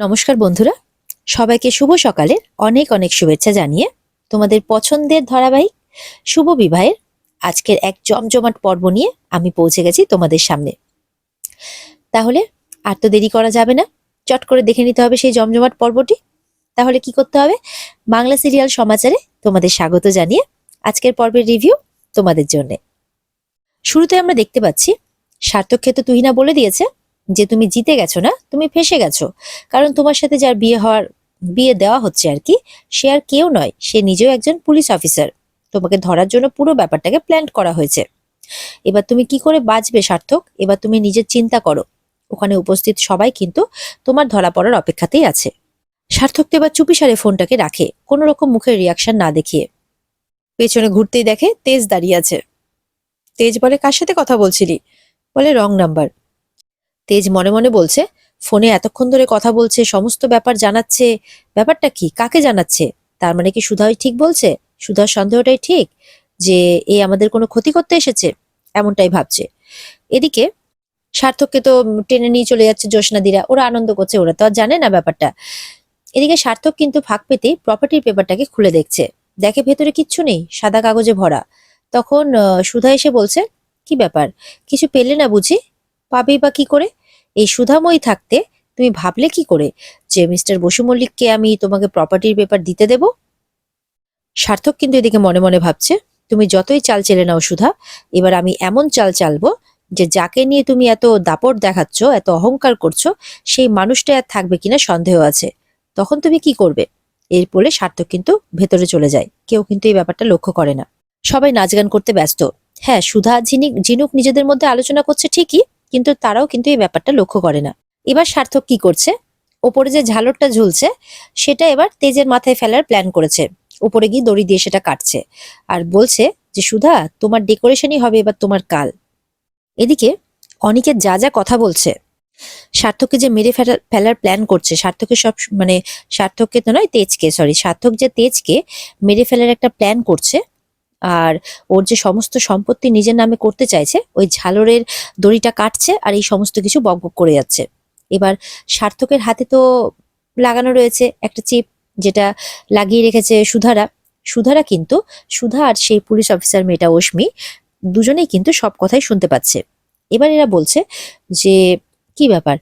নমস্কার বন্ধুরা, সবাইকে শুভ সকালের অনেক অনেক শুভেচ্ছা জানিয়ে তোমাদের পছন্দের ধারাবাহিক শুভ বিবাহের আজকের এক জমজমাট পর্ব নিয়ে আমি পৌঁছে গেছি তোমাদের সামনে। তাহলে আর তো দেরি করা যাবে না, চট করে দেখে নিতে হবে সেই জমজমাট পর্বটি। তাহলে কি করতে হবে? বাংলা সিরিয়াল সমাচারে তোমাদের স্বাগত জানিয়ে আজকের পর্বের রিভিউ তোমাদের জন্য। শুরুতে আমরা দেখতে পাচ্ছি সার্থককে তো তুহিনা বলে দিয়েছে যে তুমি জিতে গেছো না, তুমি ফেঁসে গেছো। কারণ তোমার সাথে যার বিয়ে দেওয়া হচ্ছে আর কি, সে আর কেউ নয়, সে নিজেও একজন পুলিশ অফিসার। তোমাকে ধরার জন্য পুরো ব্যাপারটাকে প্ল্যান করা হয়েছে। এবার তুমি কি করে বাঁচবে সার্থক? এবার তুমি নিজের চিন্তা করো। ওখানে উপস্থিত সবাই কিন্তু তোমার ধরা পড়ার অপেক্ষাতেই আছে। সার্থক তো এবার চুপিসারে ফোনটাকে রাখে, কোনো রকম মুখের রিয়াকশন না দেখিয়ে। পেছনে ঘুরতেই দেখে তেজ দাঁড়িয়ে আছে। তেজ বলে, কার সাথে কথা বলছিলি? বলে, রং নাম্বার। তেজ মনে মনে বলছে, ফোনে এতক্ষণ ধরে কথা বলছে, সমস্ত ব্যাপার জানাচ্ছে, ব্যাপারটা কি, কাকে জানাচ্ছে? তার মানে কি সুধাই ঠিক বলছে? সুধার সন্দেহটাই ঠিক যে এ আমাদের কোনো ক্ষতি করতে এসেছে, এমনটাই ভাবছে। এদিকে সার্থককে তো টেনে নিয়ে চলে যাচ্ছে জ্যোৎস্নাদিরা, ওরা আনন্দ করছে, ওরা তো আর জানে না ব্যাপারটা। এদিকে সার্থক কিন্তু ফাঁক পেতেই প্রপার্টির পেপারটাকে খুলে দেখছে, দেখে ভেতরে কিচ্ছু নেই, সাদা কাগজে ভরা। তখন সুধা এসে বলছে, কি ব্যাপার, কিছু পেলে না বুঝি? পাবেই বা কি করে? এই সুধাময়ী থাকতে তুমি ভাবলে কি করে যে মিস্টার বসু মল্লিককে আমি তোমাকে প্রপার্টির পেপার দিতে দেব? সার্থক কিন্তু এদিকে মনে মনে ভাবছে, তুমি যতই চাল চেলে নাও সুধা, এবার আমি এমন চাল চালবো যে যাকে নিয়ে তুমি এত দাপট দেখাচ্ছ, এত অহংকার করছো, সেই মানুষটা আর থাকবে কিনা সন্দেহ আছে। তখন তুমি কি করবে? এর বলে সার্থক কিন্তু ভেতরে চলে যায়। কেউ কিন্তু এই ব্যাপারটা লক্ষ্য করে না, সবাই নাচ গান করতে ব্যস্ত। হ্যাঁ, সুধা ঝিনুক নিজেদের মধ্যে আলোচনা করছে ঠিকই, কিন্তু তারাও কিন্তু এই ব্যাপারটা লক্ষ্য করে না। এবার সার্থক কি করছে, ওপরে যে ঝালরটা ঝুলছে সেটা এবার তেজের মাথায় ফেলার প্ল্যান করেছে। উপরে গিয়ে দড়ি দিয়ে সেটা কাটছে আর বলছে যে সুধা, তোমার ডেকোরেশনই হবে এবার তোমার কাল। এদিকে অনিকেত যা যা কথা বলছে, সার্থককে যে মেরে ফেলার প্ল্যান করছে, সার্থকের সব মানে সার্থককে তো নয়, তেজকে, সরি, সার্থক যে তেজকে মেরে ফেলার একটা প্ল্যান করছে, আর ওর যে সমস্ত সম্পত্তি নিজের নামে করতে চাইছে, ওই ঝালরের দড়িটা কাটছে আর এই সমস্ত কিছু বকবক করে যাচ্ছে। এবার সার্থকের হাতে তো লাগানো রয়েছে একটা চিপ, যেটা লাগিয়ে রেখেছে সুধারা। সুধারা কিন্তু, সুধা আর সেই পুলিশ অফিসার মেয়েটা অশ্মি, দুজনেই কিন্তু সব কথাই শুনতে পাচ্ছে। এবার এরা বলছে যে কি ব্যাপার,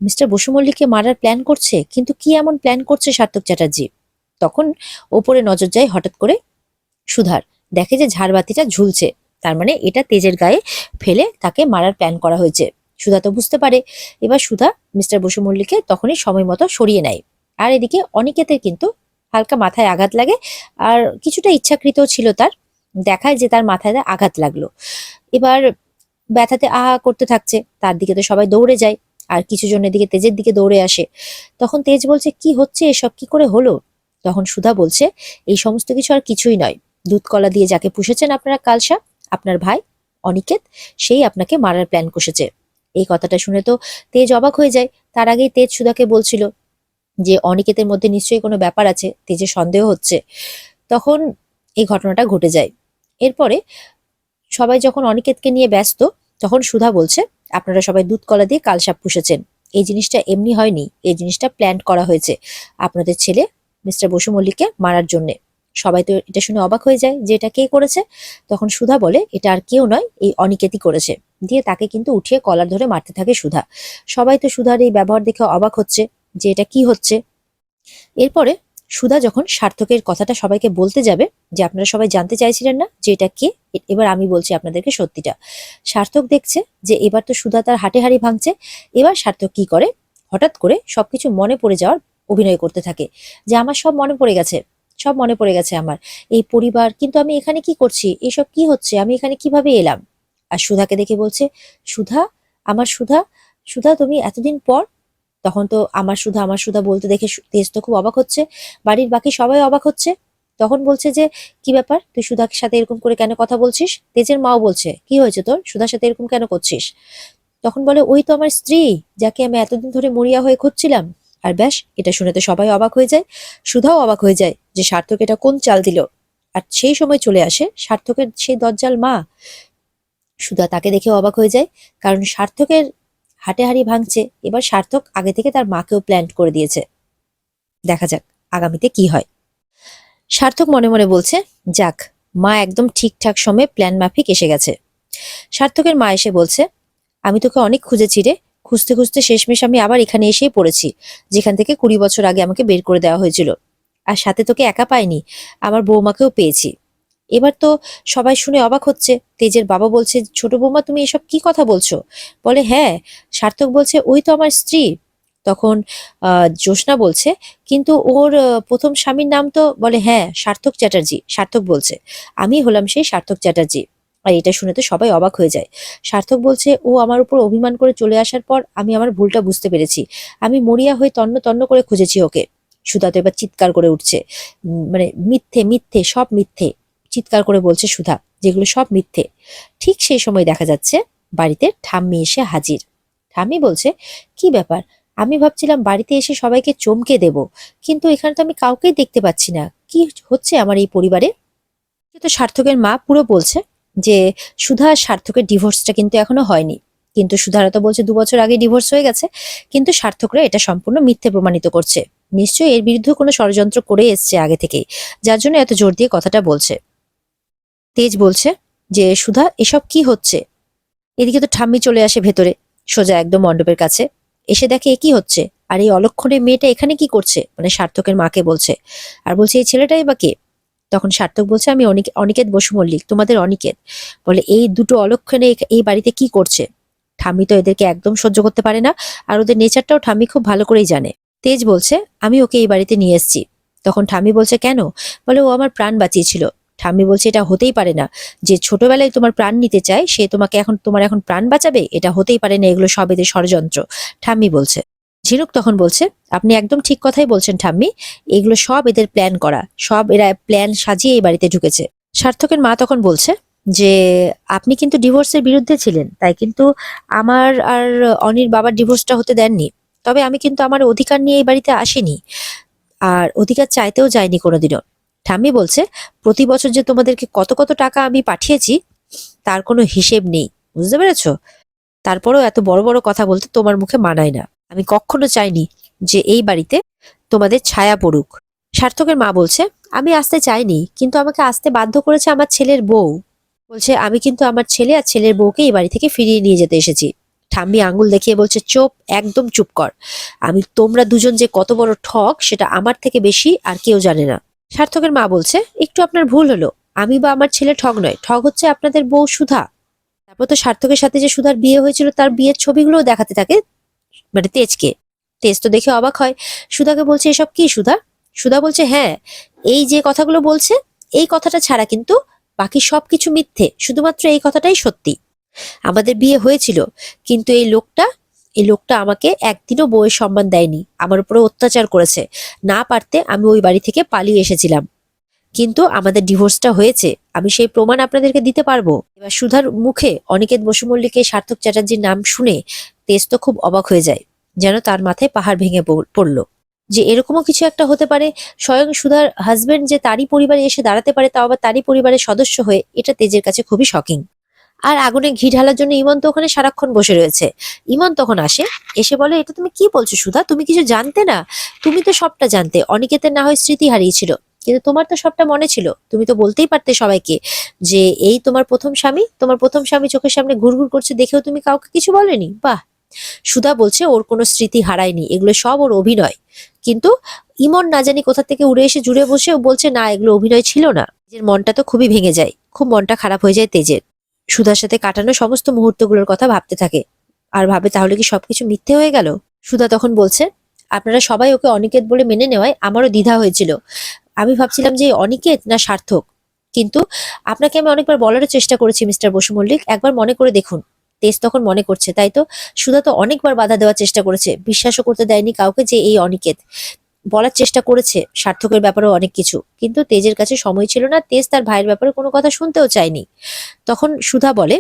মিস্টার বসু মল্লিককে মারার প্ল্যান করছে, কিন্তু কি এমন প্ল্যান করছে সার্থক চ্যাটার্জি? তখন ওপরে নজর যায় হঠাৎ করে সুধার, দেখে যে ঝাড়বাতিটা ঝুলছে, তার মানে এটা তেজের গায়ে ফেলে তাকে মারার প্ল্যান করা হয়েছে। সুধা তো বুঝতে পারে। এবার সুধা মিস্টার বসু মল্লিককে তখনই সময় মতো সরিয়ে নেয়। আর এদিকে অনিকেতের কিন্তু হালকা মাথায় আঘাত লাগে, আর কিছুটা ইচ্ছাকৃত ছিল তার, দেখায় যে তার মাথায় আঘাত লাগলো। এবার ব্যথাতে আহা করতে থাকছে, তার দিকে তো সবাই দৌড়ে যায়, আর কিছু জনের দিকে তেজের দিকে দৌড়ে আসে। তখন তেজ বলছে, কি হচ্ছে এসব, কি করে হলো? তখন সুধা বলছে, এই সমস্ত কিছু আর কিছুই নয়, দুধ কলা দিয়ে যাকে পুষেছেন আপনারা কালসা, আপনার ভাই অনিকেত, সেই আপনাকে মারার প্ল্যান কষেছে। এই কথাটা শুনে তো তেজ অবাক হয়ে যায়। তার আগেই তেজ সুধাকে বলছিল যে অনিকেতের মধ্যে নিশ্চয়ই কোনো ব্যাপার আছে, তেজের সন্দেহ হচ্ছে। তখন এই ঘটনাটা ঘটে যায়। এরপরে সবাই যখন অনিকেতকে নিয়ে ব্যস্ত, তখন সুধা বলছে, আপনারা সবাই দুধ কলা দিয়ে কালসাপ পুষেছেন, এই জিনিসটা এমনি হয়নি, এই জিনিসটা প্ল্যান করা হয়েছে আপনাদের ছেলে মিস্টার বসু মল্লিককে মারার জন্যে। সবাই তো এটা শুনে অবাক হয়ে যায় যে এটা কে করেছে। তখন সুধা বলে, এটা আর কেউ নয়, এই অনিকেতই করেছে। দিয়ে তাকে কিন্তু উঠিয়ে কলার ধরে মারতে থাকে সুধা। সবাই তো সুধার এই ব্যবহার দেখে অবাক হচ্ছে যে এটা কি হচ্ছে। এরপরে সুধা যখন সার্থকের কথাটা সবাইকে বলতে যাবে, যে আপনারা সবাই জানতে চাইছিলেন না যে এটা কে, এবার আমি বলছি আপনাদেরকে সত্যিটা। সার্থক দেখছে যে এবার তো সুধা তার হাটে হাড়ি ভাঙছে। এবার সার্থক কি করে, হঠাৎ করে সবকিছু মনে পড়ে যাওয়ার অভিনয় করতে থাকে, যে আমার সব মনে পড়ে গেছে, সব মনে পড়ে গেছে আমার, এই পরিবার, কিন্তু আমি এখানে কি করছি, এসব কি হচ্ছে, আমি এখানে কিভাবে এলাম? আর সুধাকে দেখে বলছে, সুধা, আমার সুধা, সুধা তুমি এতদিন পর। তখন তো আমার সুধা, আমার সুধা বলতে দেখে তেজ তো খুব অবাক হচ্ছে, বাড়ির বাকি সবাই অবাক হচ্ছে। তখন বলছে যে, কি ব্যাপার, তুই সুধার সাথে এরকম করে কেন কথা বলছিস? তেজের মাও বলছে, কি হয়েছে তোর, সুধার সাথে এরকম কেন করছিস? তখন বলে, ওই তো আমার স্ত্রী, যাকে আমি এতদিন ধরে মরিয়া হয়ে খুঁজছিলাম। আর ব্যাস, এটা শুনে তো সবাই অবাক হয়ে যায়। সুধাও অবাক হয়ে যায় যে সার্থক এটা কোন চাল দিল। আর সেই সময় চলে আসে সার্থকের সেই দজ্জাল মা। সুধা তাকে দেখে অবাক হয়ে যায়, কারণ সার্থকের হাটে হাড়ি ভাঙছে। এবার সার্থক আগে থেকে তার মাকেও প্ল্যান করে দিয়েছে। দেখা যাক আগামীতে কি হয়। সার্থক মনে মনে বলছে, যাক, মা একদম ঠিকঠাক সময়ে প্ল্যান মাফিক এসে গেছে। সার্থকের মা এসে বলছে, আমি তোকে অনেক খুঁজেছি রে, খুঁজতে খুঁজতে শেষমেশ আমি আবার এখানে এসেই পড়েছি, যেখান থেকে 20 বছর আগে আমাকে বের করে দেওয়া হয়েছিল। আর সাথে তোকে একা পাইনি, আমার বৌমাকেও পেয়েছি। এবার তো সবাই শুনে অবাক হচ্ছে। তেজের বাবা বলছে, ছোট বৌমা তুমি এসব কি কথা বলছো? বলে, হ্যাঁ। সার্থক বলছে, ওই তো আমার স্ত্রী। তখন জ্যোৎস্না বলছে, কিন্তু ওর প্রথম স্বামীর নাম তো? বলে, হ্যাঁ, সার্থক চ্যাটার্জি। সার্থক বলছে, আমি হলাম সেই সার্থক চ্যাটার্জি। আর এটা শুনে তো সবাই অবাক হয়ে যায়। সার্থক বলছে, ও আমার উপর অভিমান করে চলে আসার পর আমি আমার ভুলটা বুঝতে পেরেছি। আমি মরিয়া হয়ে তন্ন তন্ন করে খুঁজেছি ওকে। সুধা তো এবার চিৎকার করে উঠছে, মানে মিথ্যে মিথ্যে সব মিথ্যে চিৎকার করে বলছে সুধা, যেগুলো সব মিথ্যে। ঠিক সেই সময় দেখা যাচ্ছে বাড়িতে ঠাম্মি এসে হাজির। ঠাম্মি বলছে, কি ব্যাপার? আমি ভাবছিলাম বাড়িতে এসে সবাইকে চমকে দেব, কিন্তু এখানে তো আমি কাউকেই দেখতে পাচ্ছি না। কি হচ্ছে আমার এই পরিবারে? কিন্তু সার্থকের মা পুরো বলছে যে সুধা আর সার্থকের ডিভোর্সটা কিন্তু এখনো হয়নি। কিন্তু সুধারা তো বলছে 2 বছর আগে ডিভোর্স হয়ে গেছে। কিন্তু সার্থকরা এটা সম্পূর্ণ মিথ্যে প্রমাণিত করছে। নিশ্চয়ই এর বিরুদ্ধে কোনো ষড়যন্ত্র করে এসছে আগে থেকেই, যার জন্য এত জোর দিয়ে কথাটা বলছে। তেজ বলছে যে, সুধা, এসব কি হচ্ছে? এদিকে তো ঠাম্মি চলে আসে ভেতরে, সোজা একদম মণ্ডপের কাছে। এসে দেখে এ কি হচ্ছে, আর এই অলক্ষণে মেয়েটা এখানে কি করছে, মানে সার্থকের মাকে বলছে। আর বলছে, এই ছেলেটাই বা কে? তখন সার্থক বলছে, আমি অনিকেত বসু মল্লিক, তোমাদের অনিকেত। বলে, এই দুটো অলক্ষণে এই বাড়িতে কি করছে? ঠাম্মি তো এদেরকে একদম সহ্য করতে পারে না, আর ওদের নেচারটাও ঠাম্মি খুব ভালো করেই জানে। তেজ বলছে, আমি ওকে এই বাড়িতে নিয়ে এসেছি। তখন ঠাম্মি বলছে, কেন? বলে, ও আমার প্রাণ বাঁচিয়েছিল। ঠাম্মি বলছে, এটা হতেই পারে না, যে ছোটবেলায় তোমার প্রাণ নিতে চায় সে তোমার এখন প্রাণ বাঁচাবে? এটা হতেই পারে না, এগুলো সব এদের ষড়যন্ত্র, ঠাম্মি বলছে। ঝিনুক তখন বলছে, আপনি একদম ঠিক কথাই বলছেন ঠাম্মি, এগুলো সব এদের প্ল্যান করা, সব এরা প্ল্যান সাজিয়ে এই বাড়িতে ঢুকেছে। সার্থকের মা তখন বলছে যে, আপনি কিন্তু ডিভোর্সের বিরুদ্ধে ছিলেন, তাই কিন্তু আমার আর অনির বাবার ডিভোর্সটা হতে দেননি। তবে আমি কিন্তু আমার অধিকার নিয়ে এই বাড়িতে আসিনি, আর অধিকার চাইতেও যায়নি কোনোদিনও। ঠাম্মি বলছে, প্রতি বছর যে তোমাদেরকে কত কত টাকা আমি পাঠিয়েছি তার কোনো হিসেব নেই, বুঝতে পেরেছো? তারপরেও এত বড় বড় কথা বলতে তোমার মুখে মানায় না। আমি কখনো চাইনি যে এই বাড়িতে তোমাদের ছায়া পড়ুক। সার্থকের মা বলছে, আমি আসতে চাইনি, কিন্তু আমাকে আসতে বাধ্য করেছে আমার ছেলের বউ। বলছে, আমি কিন্তু আমার ছেলে আর ছেলের বউকে এই বাড়ি থেকে ফিরিয়ে নিয়ে যেতে এসেছি। ঠাম্মি আঙ্গুল দেখিয়ে বলছে, চুপ, একদম চুপ কর। তোমরা দুজন যে কত বড় ঠক সেটা আমার থেকে বেশি আর কেউ জানে না। সার্থকের মা বলছে, একটু আপনার ভুল হলো, আমি বা আমার ছেলে ঠগ নয়, ঠগ হচ্ছে আপনাদের বউ সুধা। তারপর তো সার্থকের সাথে যে সুধার বিয়ে হয়েছিল তার বিয়ের ছবিগুলোও দেখাতে থাকে, মানে তেজকে। তেজ তো দেখে অবাক হয়, সুধাকে বলছে, এসব কি সুধা? সুধা বলছে, হ্যাঁ, এই যে কথাগুলো বলছে, এই কথাটা ছাড়া কিন্তু বাকি সবকিছু মিথ্যে, শুধুমাত্র এই কথাটাই সত্যি। আমাদের বিয়ে হয়েছিল, কিন্তু এই লোকটা আমাকে একদিনও বউয়ের সম্মান দেয়নি, আমার উপরে অত্যাচার করেছে। না পারতে আমি ওই বাড়ি থেকে পালিয়ে এসেছিলাম, কিন্তু আমাদের ডিভোর্সটা হয়েছে, আমি সেই প্রমাণ আপনাদেরকে দিতে পারবো। এবার সুধার মুখে অনিকেত বসু মল্লিকের সার্থক চ্যাটার্জির নাম শুনে তেজ তো খুব অবাক হয়ে যায়, যেন তার মাথায় পাহাড় ভেঙে পড়লো, যে এরকমও কিছু একটা হতে পারে। স্বয়ং সুধার হাজবেন্ড যে তারই পরিবারে এসে দাঁড়াতে পারে, তাও আবার তারই পরিবারের সদস্য হয়ে, এটা তেজের কাছে খুবই শকিং। আর আগুনে ঘি ঢালার জন্য ইমন তো ওখানে সারাক্ষণ বসে রয়েছে। ইমন তখন আসে, এসে বলে, এটা তুমি কি বলছো সুধা? তুমি কিছু জানতে না? তুমি তো সবটা জানতে। অনিকেতের না হয় স্মৃতি হারিয়েছিল, কিন্তু তোমার তো সবটা মনে ছিল। তুমি তো বলতেই পারতে সবাইকে যে এই তোমার প্রথম স্বামী চোখের সামনে ঘুরঘুর করছে, দেখেও তুমি কাউকে কিছু বলেনি। বাহ! সুধা বলছে, ওর কোনো স্মৃতি হারায়নি, এগুলো সব ওর অভিনয়। কিন্তু ইমন না জানি কোথা থেকে উড়ে এসে জুড়ে বসে ও বলছে, না, এগুলো অভিনয় ছিল না। তেজের মনটা তো খুবই ভেঙে যায়, খুব মনটা খারাপ হয়ে যায় তেজের। সুধার সাথে কাটানো সমস্ত মুহূর্তগুলোর কথা ভাবতে থাকে, আর ভাবে, তাহলে কি সবকিছু মিথ্যে হয়ে গেল? সুধা তখন বলছে, আপনারা সবাই ওকে অনিকেত বলে মেনে নেওয়ায় আমারও দ্বিধা হয়েছিল। আমি ভাবছিলাম যে অনিকেত না সার্থক, কিন্তু আপনাকে আমি অনেকবার বলারও চেষ্টা করেছি মিস্টার বসু মল্লিক, একবার মনে করে দেখুন। তেজ তখন মনে করছে, তাই তো সুধা তো অনেকবার বাধা দেওয়ার চেষ্টা করেছে, বিশ্বাসও করতে দেয়নি কাউকে যে এই অনিকেত। বলার চেষ্টা করেছে সার্থকের ব্যাপারেও অনেক কিছু, কিন্তু তেজের কাছে সময় ছিল না, তেজ তার ভাইয়ের ব্যাপারে কোনো কথা শুনতেও চায়নি। তখন সুধা বলে,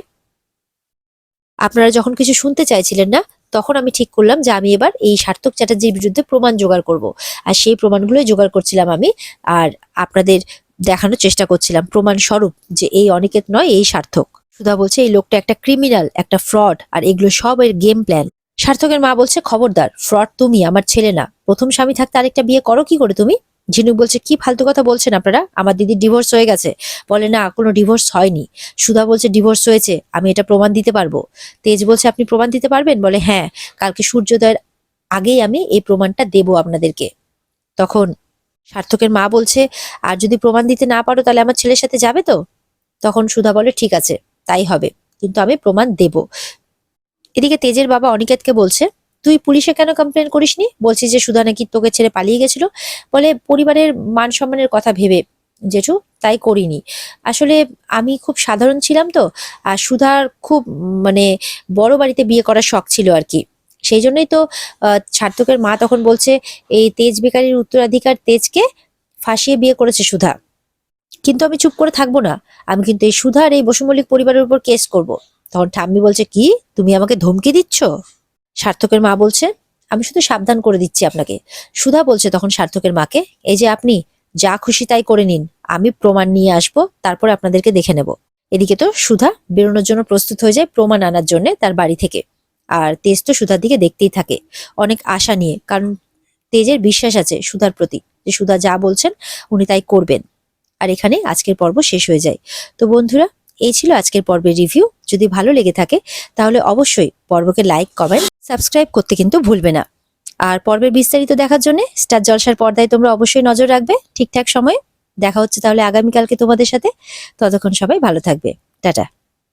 আপনারা যখন কিছু শুনতে চাইছিলেন না, তখন আমি ঠিক করলাম যে আমি এবার এই সার্থক চ্যাটার্জির বিরুদ্ধে প্রমাণ জোগাড় করব। আর সেই প্রমাণগুলোই জোগাড় করছিলাম আমি, আর আপনাদের দেখানোর চেষ্টা করছিলাম প্রমাণ স্বরূপ যে এই অনিকেত নয়, এই সার্থক। সুধা বলছে, এই লোকটা একটা ক্রিমিনাল, একটা ফ্রড, আর এগুলো সব এর গেম প্ল্যান। সার্থকের মা বলছে, খবরদার, ফ্রড তুমি, আমার ছেলে না। প্রথম স্বামী থাকতে আরেকটা বিয়ে করো কি করে তুমি? ঝিনুক বলছে, কি ফালতু কথা বলছেন আপনারা, আমার দিদির ডিভোর্স হয়ে গেছে। বলে, না, কোনো ডিভোর্স হয়নি। সুধা বলছে, ডিভোর্স হয়েছে, আমি এটা প্রমাণ দিতে পারবো। তেজ বলছে, আপনি প্রমাণ দিতে পারবেন? বলে, হ্যাঁ, কালকে সূর্যোদয়ের আগেই আমি এই প্রমাণটা দেবো আপনাদেরকে। তখন সার্থকের মা বলছে, আর যদি প্রমাণ দিতে না পারো তাহলে আমার ছেলের সাথে যাবে তো? তখন সুধা বলে, ঠিক আছে, তাই হবে, কিন্তু আমি প্রমাণ দেব। এদিকে তেজের বাবা অনিকেতকে বলছে, তুই পুলিশে কেন কমপ্লেন করিসনি? বলছিস যে সুধা নাকি তোকে ছেড়ে পালিয়ে গেছিল। বলে, পরিবারের মান সম্মানের কথা ভেবে জেঠু, তাই করিনি। আসলে আমি খুব সাধারণ ছিলাম তো, আর সুধার খুব মানে বড় বাড়িতে বিয়ে করার শখ ছিল আর কি। সেই জন্যই তো সার্থকের মা তখন বলছে, এই তেজ বেকারির উত্তরাধিকার তেজকে ফাঁসিয়ে বিয়ে করেছে সুধা। কিন্তু আমি চুপ করে থাকবো না, আমি কিন্তু এই সুধা আর এই বসু মল্লিক পরিবারের উপর কেস করব। তখন ঠাম্মি বলছে, কি, তুমি আমাকে ধমকি দিচ্ছ? সার্থকের মা বলছে, আমি শুধু সাবধান করে দিচ্ছি আপনাকে। সুধা বলছে তখন সার্থকের মাকে, এই যে আপনি যা খুশি তাই করে নিন, আমি প্রমাণ নিয়ে আসবো, তারপরে আপনাদেরকে দেখে নেব। এদিকে তো সুধা বেরোনোর জন্য প্রস্তুত হয়ে যায় প্রমাণ আনার জন্য তার বাড়ি থেকে। আর তেজ তো সুধার দিকে দেখতেই থাকে অনেক আশা নিয়ে, কারণ তেজের বিশ্বাস আছে সুধার প্রতি যে সুধা যা বলছেন উনি তাই করবেন। আর এখানে আজকের পর্ব শেষ হয়ে যায়। তো বন্ধুরা, এই ছিল আজকের পর্বের রিভিউ। যদি ভালো লেগে থাকে তাহলে অবশ্যই পর্বকে লাইক, কমেন্ট, সাবস্ক্রাইব করতে কিন্তু ভুলবে না। আর পর্বের বিস্তারিত দেখার জন্য স্টার জলসার পর্দায় তোমরা অবশ্যই নজর রাখবে ঠিকঠাক সময়ে। দেখা হচ্ছে তাহলে আগামীকালকে তোমাদের সাথে। ততক্ষণ সবাই ভালো থাকবে। টাটা।